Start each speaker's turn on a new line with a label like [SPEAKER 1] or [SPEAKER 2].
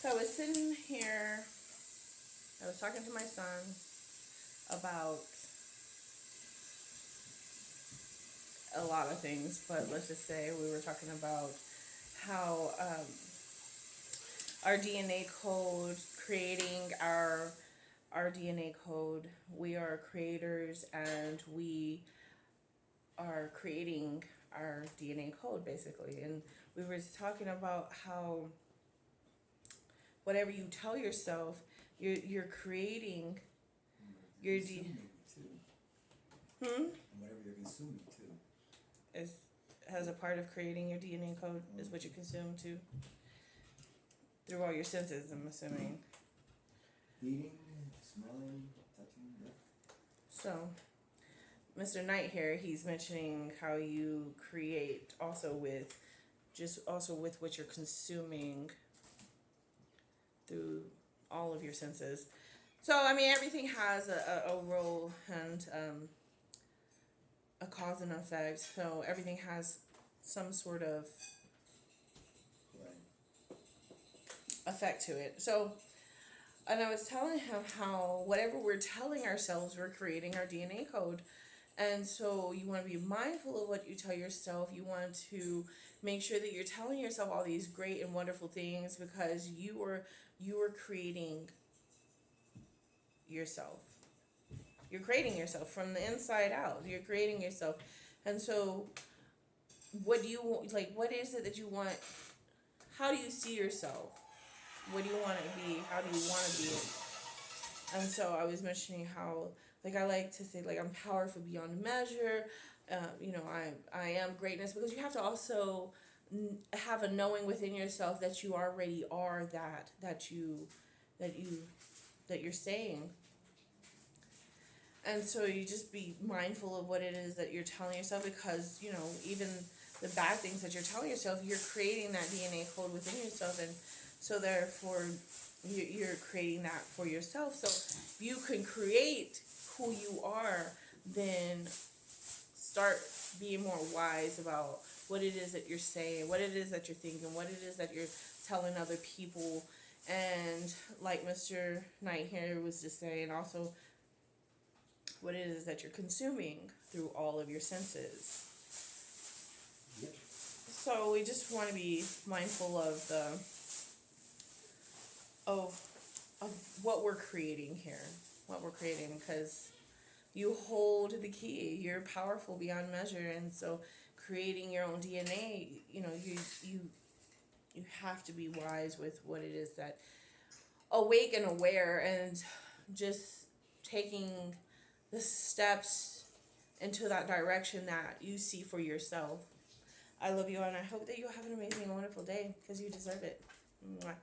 [SPEAKER 1] So I was sitting here, I was talking to my son about a lot of things, but let's just say we were talking about how our DNA code, creating our DNA code. We are creators, and we are creating our DNA code basically. And we were talking about how whatever you tell yourself, you're creating your
[SPEAKER 2] consuming too.
[SPEAKER 1] Hmm?
[SPEAKER 2] And whatever you're consuming too.
[SPEAKER 1] Is as a part of creating your DNA code is what you consume too. Through all your senses, I'm assuming.
[SPEAKER 2] Eating, smelling, touching, yeah.
[SPEAKER 1] So, Mr. Knight here, he's mentioning how you create also with what you're consuming through all of your senses. So, I mean, everything has a role and a cause and effect. So, everything has some sort of
[SPEAKER 2] Right.
[SPEAKER 1] effect to it. So, and I was telling him how whatever we're telling ourselves, we're creating our DNA code. And so you want to be mindful of what you tell yourself. You want to make sure that you're telling yourself all these great and wonderful things because you are creating yourself. You're creating yourself from the inside out. You're creating yourself. And so what do you want, like what is it that you want? How do you see yourself? What do you want to be? How do you want to be it? And so I was mentioning how, like, I like to say, like, I'm powerful beyond measure. I am greatness, because you have to also have a knowing within yourself that you already are that you that you're saying. And so you just be mindful of what it is that you're telling yourself, because even the bad things that you're telling yourself, you're creating that DNA code within yourself, and so therefore you're creating that for yourself. So if you can create who you are, then start being more wise about what it is that you're saying, what it is that you're thinking, what it is that you're telling other people. And like Mr. Knight here was just saying, also what it is that you're consuming through all of your senses.
[SPEAKER 2] Yep.
[SPEAKER 1] So we just want to be mindful of of what we're creating here, because you hold the key. You're powerful beyond measure, and so creating your own DNA, you have to be wise with what it is that awake and aware, and just taking the steps into that direction that you see for yourself. I love you, and I hope that you have an amazing and wonderful day, because you deserve it. Mwah.